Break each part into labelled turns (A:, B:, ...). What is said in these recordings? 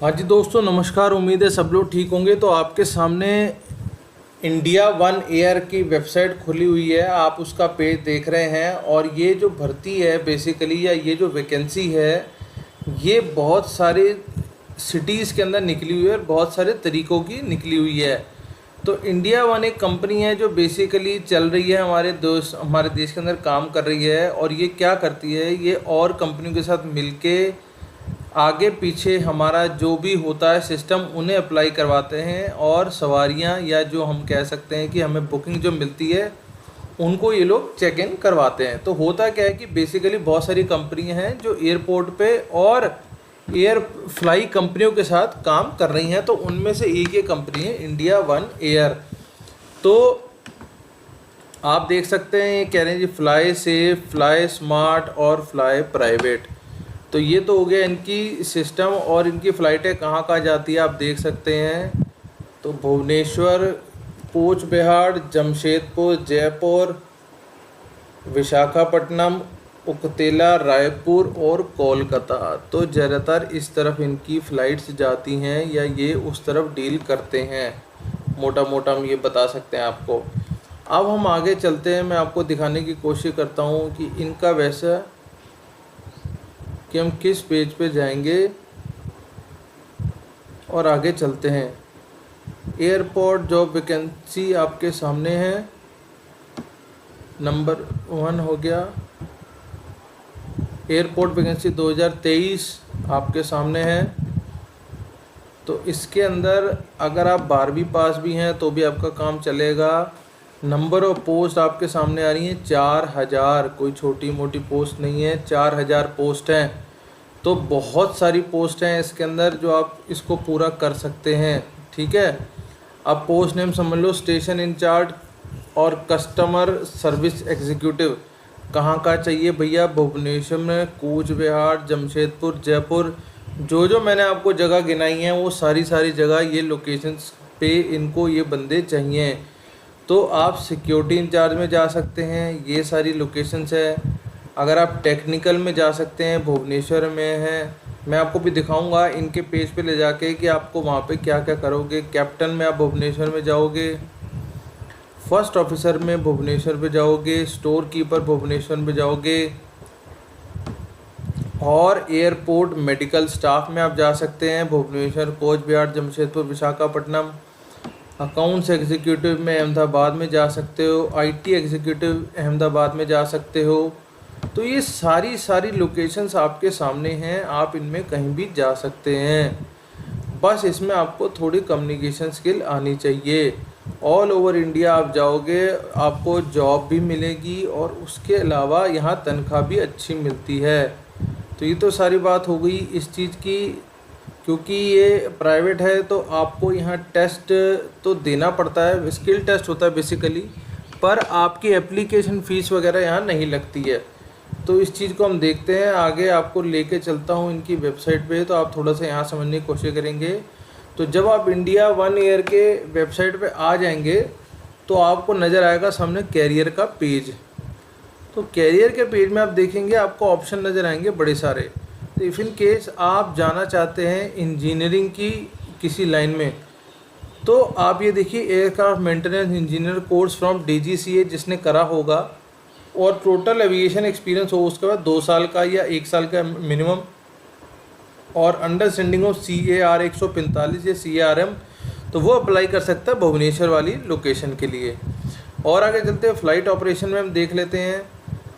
A: हाँ जी दोस्तों, नमस्कार। उम्मीद है सब लोग ठीक होंगे। तो आपके सामने इंडिया वन एयर की वेबसाइट खुली हुई है, आप उसका पेज देख रहे हैं। और ये जो भर्ती है बेसिकली, या ये जो वैकेंसी है, ये बहुत सारे सिटीज़ के अंदर निकली हुई है और बहुत सारे तरीक़ों की निकली हुई है। तो इंडिया वन एक कंपनी है जो बेसिकली चल रही है, हमारे देश के अंदर काम कर रही है। और ये क्या करती है, ये और कंपनियों के साथ मिलके आगे पीछे हमारा जो भी होता है सिस्टम उन्हें अप्लाई करवाते हैं, और सवारियां या जो हम कह सकते हैं कि हमें बुकिंग जो मिलती है उनको ये लोग चेक इन करवाते हैं। तो होता क्या है कि बेसिकली बहुत सारी कंपनियां हैं जो एयरपोर्ट पे और एयर फ्लाई कंपनियों के साथ काम कर रही हैं। तो उनमें से एक ये कंपनी है इंडिया वन एयर। तो आप देख सकते हैं, ये कह रहे हैं जी फ्लाई सेफ, फ्लाई स्मार्ट और फ्लाई प्राइवेट। तो ये तो हो गया इनकी सिस्टम, और इनकी फ़्लाइटें कहाँ कहाँ जाती है आप देख सकते हैं। तो भुवनेश्वर, कोच बिहार, जमशेदपुर, जयपुर, विशाखापट्टनम, उकतेला, रायपुर और कोलकाता। तो ज़्यादातर इस तरफ इनकी फ़्लाइट्स जाती हैं, या ये उस तरफ डील करते हैं। मोटा मोटा हम ये बता सकते हैं आपको। अब हम आगे चलते हैं, मैं आपको दिखाने की कोशिश करता हूँ कि इनका वैसा कि हम किस पेज पे जाएंगे और आगे चलते हैं। एयरपोर्ट जॉब वैकेंसी आपके सामने है, नंबर 1 हो गया। एयरपोर्ट वैकेंसी 2023 आपके सामने है। तो इसके अंदर अगर आप 12वीं पास भी हैं तो भी आपका काम चलेगा। नंबर ऑफ पोस्ट आपके सामने आ रही हैं 4000, कोई छोटी मोटी पोस्ट नहीं है, 4000 पोस्ट हैं। तो बहुत सारी पोस्ट हैं इसके अंदर जो आप इसको पूरा कर सकते हैं, ठीक है। अब पोस्ट नेम समझ लो, स्टेशन इंचार्ज और कस्टमर सर्विस एग्जीक्यूटिव। कहाँ का चाहिए भैया? भुवनेश्वर में, कूच बिहार, जमशेदपुर, जयपुर, जो मैंने आपको जगह गिनाई हैं वो सारी जगह ये लोकेशंस पे इनको ये बंदे चाहिए। तो आप सिक्योरिटी इंचार्ज में जा सकते हैं, ये सारी लोकेशंस है। अगर आप टेक्निकल में जा सकते हैं, भुवनेश्वर में है। मैं आपको भी दिखाऊंगा इनके पेज पे ले जाके कि आपको वहाँ पे क्या क्या करोगे। कैप्टन में आप भुवनेश्वर में जाओगे, फर्स्ट ऑफिसर में भुवनेश्वर पे जाओगे, स्टोर कीपर भुवनेश्वर में जाओगे, और एयरपोर्ट मेडिकल स्टाफ में आप जा सकते हैं भुवनेश्वर, कोच बिहार, जमशेदपुर, विशाखापट्टनम। अकाउंट्स एग्जीक्यूटिव में अहमदाबाद में जा सकते हो, आईटी एग्जीक्यूटिव अहमदाबाद में जा सकते हो। तो ये सारी लोकेशंस आपके सामने हैं, आप इनमें कहीं भी जा सकते हैं। बस इसमें आपको थोड़ी कम्युनिकेशन स्किल आनी चाहिए। ऑल ओवर इंडिया आप जाओगे, आपको जॉब भी मिलेगी और उसके अलावा यहाँ तनख्वाह भी अच्छी मिलती है। तो ये तो सारी बात हो गई इस चीज़ की। क्योंकि ये प्राइवेट है तो आपको यहाँ टेस्ट तो देना पड़ता है, स्किल टेस्ट होता है बेसिकली, पर आपकी एप्लीकेशन फ़ीस वगैरह यहाँ नहीं लगती है। तो इस चीज़ को हम देखते हैं आगे, आपको लेके चलता हूँ इनकी वेबसाइट पे, तो आप थोड़ा सा यहाँ समझने की कोशिश करेंगे। तो जब आप इंडिया वन एयर के वेबसाइट पे आ जाएंगे तो आपको नज़र आएगा सामने कैरियर का पेज। तो कैरियर के पेज में आप देखेंगे आपको ऑप्शन नज़र आएंगे बड़े सारे। तो इफ़ इन केस आप जाना चाहते हैं इंजीनियरिंग की किसी लाइन में, तो आप ये देखिए aircraft maintenance engineer course from DGCA जिसने करा होगा, और टोटल एविएशन एक्सपीरियंस हो उसके बाद 2 साल का या 1 साल का मिनिमम, और अंडरस्टैंडिंग ऑफ CAR 145 या CARM, तो वो अप्लाई कर सकता है भुवनेश्वर वाली लोकेशन के लिए। और आगे चलते हैं फ़्लाइट ऑपरेशन में, हम देख लेते हैं।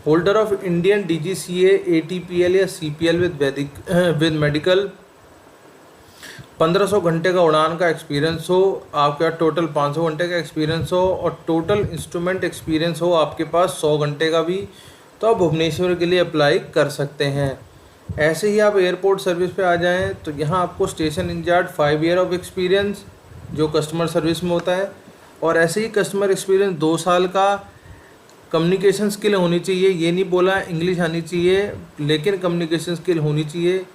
A: Holder of Indian DGCA ATPL या CPL विद मेडिकल, 1500 घंटे का उड़ान का एक्सपीरियंस हो आपके पास, टोटल 500 घंटे का एक्सपीरियंस हो, और टोटल इंस्ट्रूमेंट एक्सपीरियंस हो आपके पास 100 घंटे का भी, तो आप भुवनेश्वर के लिए अप्लाई कर सकते हैं। ऐसे ही आप एयरपोर्ट सर्विस पे आ जाएं तो यहाँ आपको station in charge 5 year of experience जो कस्टमर सर्विस में होता है, और ऐसे ही कस्टमर एक्सपीरियंस 2 साल का। कम्युनिकेशन स्किल होनी चाहिए, ये नहीं बोला इंग्लिश आनी चाहिए, लेकिन कम्युनिकेशन स्किल होनी चाहिए।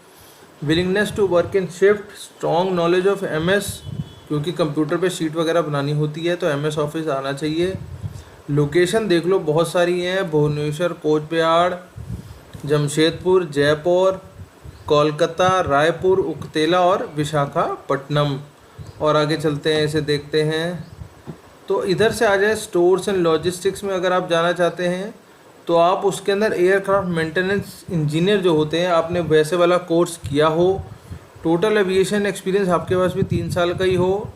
A: Willingness to work in shift, strong knowledge of MS, क्योंकि कंप्यूटर पे शीट वगैरह बनानी होती है तो MS ऑफिस आना चाहिए। लोकेशन देख लो बहुत सारी हैं, भुवनेश्वर, कोच बिहार, जमशेदपुर, जयपुर, कोलकाता, रायपुर, उकतेला और विशाखापट्टनम। और आगे चलते हैं, इसे देखते हैं। तो इधर से आ जाए स्टोर्स एंड लॉजिस्टिक्स में अगर आप जाना चाहते हैं तो आप उसके अंदर एयरक्राफ्ट मेंटेनेंस इंजीनियर जो होते हैं, आपने वैसे वाला कोर्स किया हो, टोटल एविएशन एक्सपीरियंस आपके पास भी 3 साल का ही हो,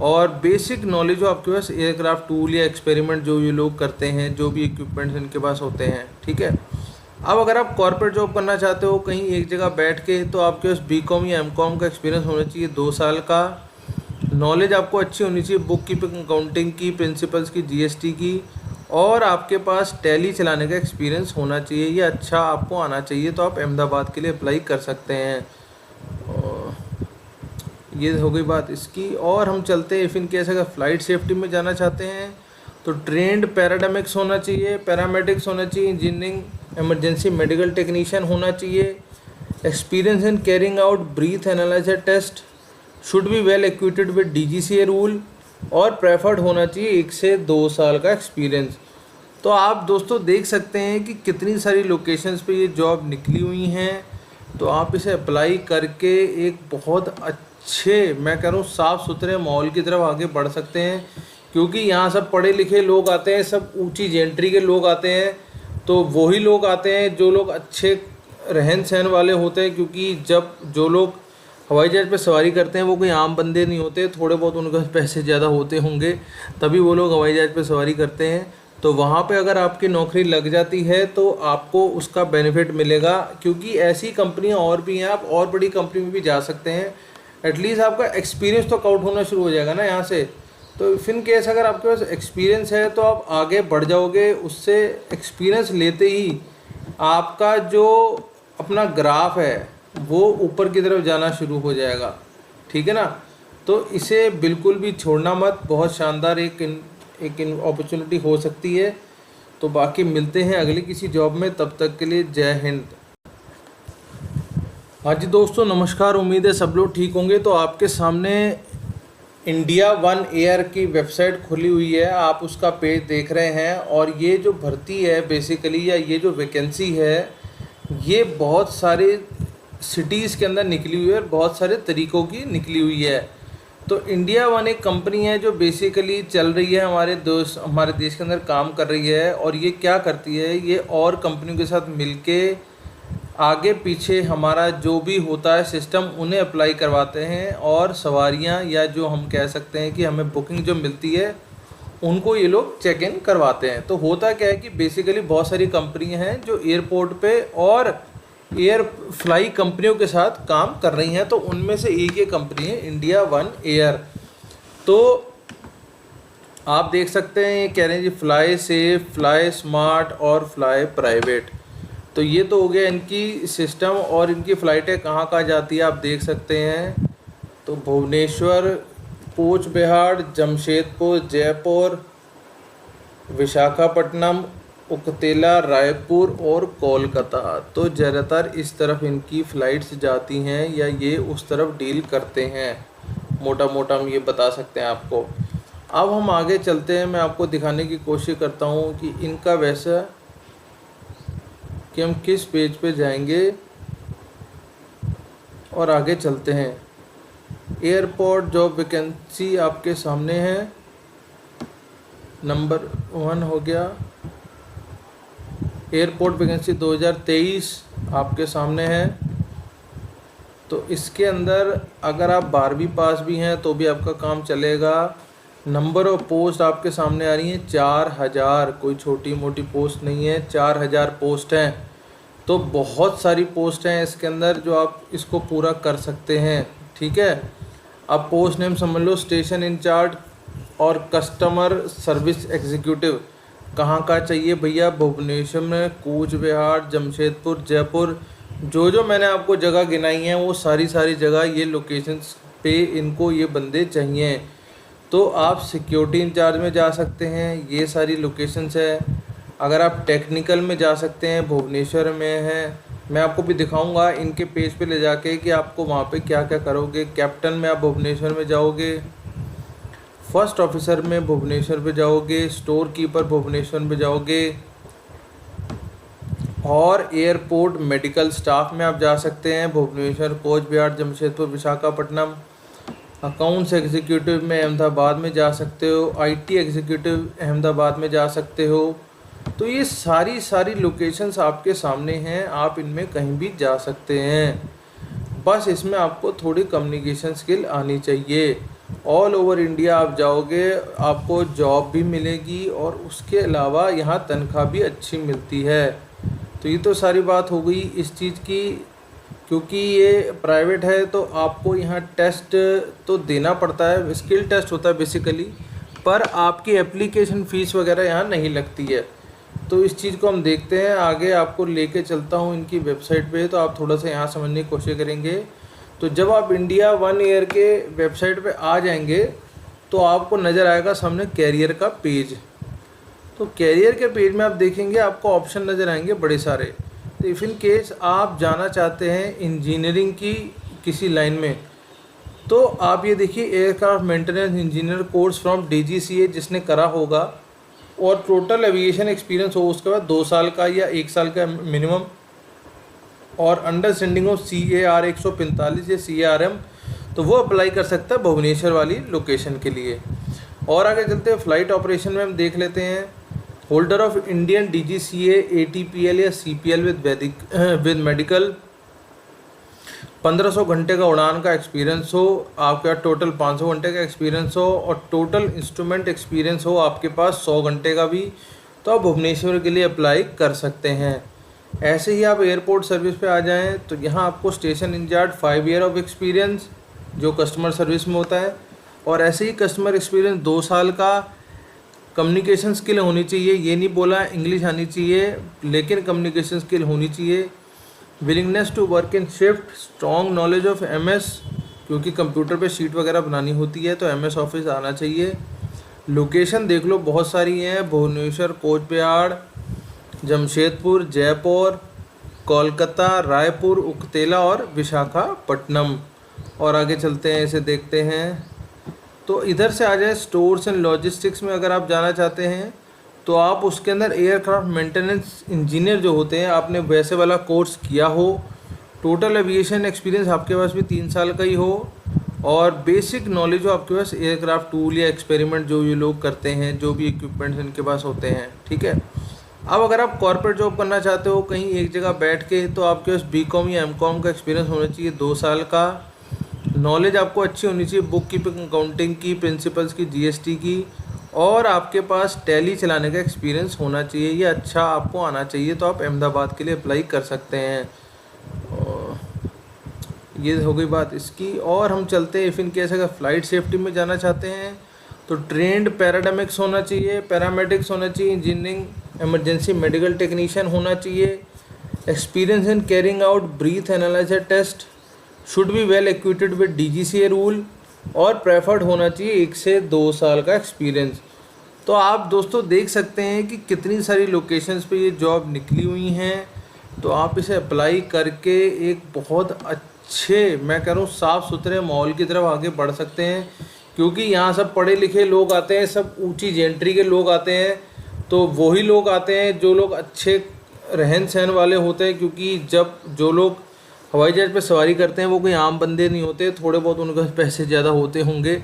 A: और बेसिक नॉलेज हो आपके पास एयरक्राफ्ट टूल या एक्सपेरिमेंट जो ये लोग करते हैं, जो भी इक्विपमेंट्स इनके पास होते हैं, ठीक है। अब अगर आप कॉर्पोरेट जॉब करना चाहते हो कहीं एक जगह बैठ के, तो आपके पास बीकॉम या एमकॉम का एक्सपीरियंस होना चाहिए 2 साल का। नॉलेज आपको अच्छी होनी चाहिए बुक कीपिंग, अकाउंटिंग की, प्रिंसिपल्स की, जीएसटी की, और आपके पास टैली चलाने का एक्सपीरियंस होना चाहिए, ये अच्छा आपको आना चाहिए। तो आप अहमदाबाद के लिए अप्लाई कर सकते हैं। ये हो गई बात इसकी। और हम चलते हैं, इफ़ इन केस अगर फ्लाइट सेफ्टी में जाना चाहते हैं तो ट्रेंड पैराडामिक्स होना चाहिए, पैरामेडिक्स होना चाहिए, इंजीनियरिंग इमरजेंसी मेडिकल टेक्नीशियन होना चाहिए, experience in carrying out breath analyser test, should be well equipped with DGCA rule, और प्रेफर्ड होना चाहिए 1 से 2 साल का एक्सपीरियंस। तो आप दोस्तों देख सकते हैं कि कितनी सारी लोकेशंस पे ये जॉब निकली हुई हैं। तो आप इसे अप्लाई करके एक बहुत अच्छे, मैं कह रहा हूँ साफ़ सुथरे माहौल की तरफ आगे बढ़ सकते हैं, क्योंकि यहाँ सब पढ़े लिखे लोग आते हैं, सब ऊंची जेंट्री के लोग आते हैं। तो वही लोग आते हैं जो लोग अच्छे रहन सहन वाले होते हैं, क्योंकि जब जो लोग हवाई जहाज़ पे सवारी करते हैं वो कोई आम बंदे नहीं होते, थोड़े बहुत उनके पास पैसे ज़्यादा होते होंगे तभी वो लोग हवाई जहाज़ पे सवारी करते हैं। तो वहाँ पे अगर आपकी नौकरी लग जाती है तो आपको उसका बेनिफिट मिलेगा, क्योंकि ऐसी कंपनियाँ और भी हैं, आप और बड़ी कंपनी में भी जा सकते हैं। एटलीस्ट आपका एक्सपीरियंस तो काउंट होना शुरू हो जाएगा ना यहाँ से। तो इफ़ इन केस अगर आपके पास एक्सपीरियंस है तो आप आगे बढ़ जाओगे। उससे एक्सपीरियंस लेते ही आपका जो अपना ग्राफ है वो ऊपर की तरफ जाना शुरू हो जाएगा, ठीक है ना। तो इसे बिल्कुल भी छोड़ना मत, बहुत शानदार एक अपॉर्चुनिटी हो सकती है। तो बाकी मिलते हैं अगली किसी जॉब में, तब तक के लिए जय हिंद। हाँ जी दोस्तों, नमस्कार, उम्मीद है सब लोग ठीक होंगे। तो आपके सामने इंडिया वन एयर की वेबसाइट खुली हुई है, आप उसका पेज देख रहे हैं। और ये जो भर्ती है बेसिकली, या ये जो वैकेंसी है, ये बहुत सारे सिटीज़ के अंदर निकली हुई है और बहुत सारे तरीक़ों की निकली हुई है। तो इंडिया वन एक कंपनी है जो बेसिकली चल रही है, हमारे देश के अंदर काम कर रही है। और ये क्या करती है, ये और कंपनियों के साथ मिलके आगे पीछे हमारा जो भी होता है सिस्टम उन्हें अप्लाई करवाते हैं, और सवारियां, या जो हम कह सकते हैं कि हमें बुकिंग जो मिलती है, उनको ये लोग चेक इन करवाते हैं। तो होता क्या है कि बेसिकली बहुत सारी कंपनियां हैं जो एयरपोर्ट पे और एयर फ्लाई कंपनियों के साथ काम कर रही हैं। तो उनमें से एक ये कंपनी है इंडिया वन एयर। तो आप देख सकते हैं, ये कह रहे हैं जी फ्लाई सेफ, फ्लाई स्मार्ट और फ्लाई प्राइवेट। तो ये तो हो गया इनकी सिस्टम, और इनकी फ़्लाइटें कहाँ कहाँ जाती है आप देख सकते हैं। तो भुवनेश्वर, कोच बिहार, जमशेदपुर, जयपुर, विशाखापट्टनम, उकतेला, रायपुर और कोलकाता। तो ज़्यादातर इस तरफ इनकी फ़्लाइट्स जाती हैं, या ये उस तरफ डील करते हैं, मोटा मोटा हम ये बता सकते हैं आपको। अब हम आगे चलते हैं, मैं आपको दिखाने की कोशिश करता हूँ कि इनका वैसा कि हम किस पेज पे जाएंगे, और आगे चलते हैं। एयरपोर्ट जॉब वैकेंसी आपके सामने है, नंबर 1 हो गया। एयरपोर्ट वैकेंसी 2023 आपके सामने है। तो इसके अंदर अगर आप 12वीं पास भी हैं तो भी आपका काम चलेगा। नंबर ऑफ पोस्ट आपके सामने आ रही हैं 4000, कोई छोटी मोटी पोस्ट नहीं है, 4000 पोस्ट हैं। तो बहुत सारी पोस्ट हैं इसके अंदर जो आप इसको पूरा कर सकते हैं, ठीक है। अब पोस्ट नेम समझ लो, स्टेशन इंचार्ज और कस्टमर सर्विस एग्जीक्यूटिव। कहाँ का चाहिए भैया, भुवनेश्वर में, कूच बिहार, जमशेदपुर, जयपुर, जो मैंने आपको जगह गिनाई हैं वो सारी जगह ये लोकेशंस पे इनको ये बंदे चाहिए। तो आप सिक्योरिटी इंचार्ज में जा सकते हैं, ये सारी लोकेशंस है। अगर आप टेक्निकल में जा सकते हैं, भुवनेश्वर में है, मैं आपको भी दिखाऊंगा इनके पेज पे ले जाके कि आपको वहाँ पे क्या क्या करोगे। कैप्टन में आप भुवनेश्वर में जाओगे, फर्स्ट ऑफिसर में भुवनेश्वर पे जाओगे, स्टोर कीपर भुवनेश्वर पे जाओगे, और एयरपोर्ट मेडिकल स्टाफ में आप जा सकते हैं भुवनेश्वर, कोच बिहार, जमशेदपुर, विशाखापट्टनम। अकाउंट्स एग्जीक्यूटिव में अहमदाबाद में जा सकते हो। आईटी एग्जीक्यूटिव अहमदाबाद में जा सकते हो। तो ये सारी लोकेशंस आपके सामने हैं, आप इनमें कहीं भी जा सकते हैं। बस इसमें आपको थोड़ी कम्युनिकेशन स्किल आनी चाहिए। ऑल ओवर इंडिया आप जाओगे, आपको जॉब भी मिलेगी और उसके अलावा यहाँ तनख्वाह भी अच्छी मिलती है। तो ये तो सारी बात हो गई इस चीज़ की। क्योंकि ये प्राइवेट है तो आपको यहाँ टेस्ट तो देना पड़ता है, स्किल टेस्ट होता है बेसिकली, पर आपकी एप्लीकेशन फ़ीस वगैरह यहाँ नहीं लगती है। तो इस चीज़ को हम देखते हैं आगे, आपको लेके चलता हूँ इनकी वेबसाइट पे, तो आप थोड़ा सा यहाँ समझने की कोशिश करेंगे। तो जब आप इंडिया 1 ईयर के वेबसाइट पे आ जाएंगे तो आपको नज़र आएगा सामने कैरियर का पेज। तो कैरियर के पेज में आप देखेंगे आपको ऑप्शन नज़र आएंगे बड़े सारे। तो इफ़ इन केस आप जाना चाहते हैं इंजीनियरिंग की किसी लाइन में, तो आप ये देखिए aircraft maintenance engineer course from DGCA जिसने करा होगा और टोटल एविएशन एक्सपीरियंस हो उसके बाद 2 साल का या 1 साल का मिनिमम, और अंडरस्टैंडिंग ऑफ CAR 145 या CARM, तो वो अप्लाई कर सकता है भुवनेश्वर वाली लोकेशन के लिए। और आगे चलते हैं फ्लाइट ऑपरेशन में हम देख लेते हैं। Holder of Indian DGCA ATPL या CPL विद मेडिकल 1500 घंटे का उड़ान का एक्सपीरियंस हो, आपका टोटल 500 घंटे का एक्सपीरियंस हो और टोटल इंस्ट्रूमेंट एक्सपीरियंस हो आपके पास 100 घंटे का भी, तो आप भुवनेश्वर के लिए अप्लाई कर सकते हैं। ऐसे ही आप एयरपोर्ट सर्विस पे आ जाएं तो यहाँ आपको station in charge 5 year of experience जो कस्टमर सर्विस में होता है, और ऐसे ही कस्टमर एक्सपीरियंस 2 साल का। कम्युनिकेशन स्किल होनी चाहिए, ये नहीं बोला इंग्लिश आनी चाहिए, लेकिन कम्युनिकेशन स्किल होनी चाहिए। Willingness to work in shift, strong knowledge of MS, क्योंकि कंप्यूटर पे शीट वगैरह बनानी होती है तो MS ऑफिस आना चाहिए। लोकेशन देख लो बहुत सारी हैं, भुवनेश्वर, कोच बिहार, जमशेदपुर, जयपुर, कोलकाता, रायपुर, उकतेला और विशाखापट्टनम। और आगे चलते हैं, इसे देखते हैं। तो इधर से आ जाए स्टोर्स एंड लॉजिस्टिक्स में अगर आप जाना चाहते हैं तो आप उसके अंदर एयरक्राफ्ट मेंटेनेंस इंजीनियर जो होते हैं, आपने वैसे वाला कोर्स किया हो, टोटल एविएशन एक्सपीरियंस आपके पास भी 3 साल का ही हो, और बेसिक नॉलेज हो आपके पास एयरक्राफ्ट टूल या एक्सपेरिमेंट जो ये लोग करते हैं, जो भी इक्विपमेंट्स इनके पास होते हैं, ठीक है। अब अगर आप कॉर्पोरेट जॉब करना चाहते हो कहीं एक जगह बैठ के, तो आपके पास BCom या MCom का एक्सपीरियंस होना चाहिए 2 साल का। नॉलेज आपको अच्छी होनी चाहिए बुक कीपिंग, अकाउंटिंग की, प्रिंसिपल्स की, GST की, और आपके पास टैली चलाने का एक्सपीरियंस होना चाहिए, ये अच्छा आपको आना चाहिए। तो आप अहमदाबाद के लिए अप्लाई कर सकते हैं। ये हो गई बात इसकी। और हम चलते हैं, इफ़ इन केस अगर फ्लाइट सेफ्टी में जाना चाहते हैं तो ट्रेंड पैरामेडिक्स होना चाहिए, इंजीनियरिंग इमरजेंसी मेडिकल टेक्नीशियन होना चाहिए। Experience in carrying out breath analyser test, should be well equipped with DGCA rule, और प्रेफर्ड होना चाहिए 1 से 2 साल का एक्सपीरियंस। तो आप दोस्तों देख सकते हैं कि कितनी सारी लोकेशंस पे ये जॉब निकली हुई हैं। तो आप इसे अप्लाई करके एक बहुत अच्छे, मैं कह रहा हूँ साफ़ सुथरे माहौल की तरफ आगे बढ़ सकते हैं, क्योंकि यहाँ सब पढ़े लिखे लोग आते हैं, सब ऊंची जेंट्री के लोग आते हैं। तो वही लोग आते हैं जो लोग अच्छे रहन सहन वाले होते हैं, क्योंकि जब जो लोग हवाई जहाज़ पे सवारी करते हैं वो कोई आम बंदे नहीं होते, थोड़े बहुत उनके पास पैसे ज़्यादा होते होंगे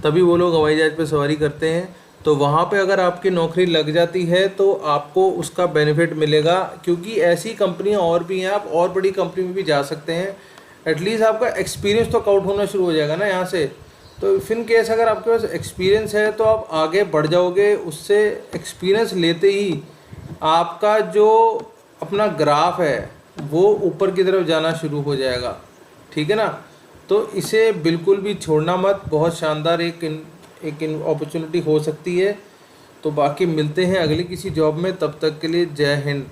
A: तभी वो लोग हवाई जहाज़ पे सवारी करते हैं। तो वहाँ पे अगर आपकी नौकरी लग जाती है तो आपको उसका बेनिफिट मिलेगा, क्योंकि ऐसी कंपनियाँ और भी हैं, आप और बड़ी कंपनी में भी जा सकते हैं। एटलीस्ट आपका एक्सपीरियंस तो काउंट होना शुरू हो जाएगा ना यहाँ से। तो इफ़ इन केस अगर आपके पास एक्सपीरियंस है तो आप आगे बढ़ जाओगे, उससे एक्सपीरियंस लेते ही आपका जो अपना ग्राफ है वो ऊपर की तरफ जाना शुरू हो जाएगा, ठीक है ना। तो इसे बिल्कुल भी छोड़ना मत, बहुत शानदार एक अपॉर्चुनिटी हो सकती है। तो बाकी मिलते हैं अगली किसी जॉब में, तब तक के लिए जय हिंद।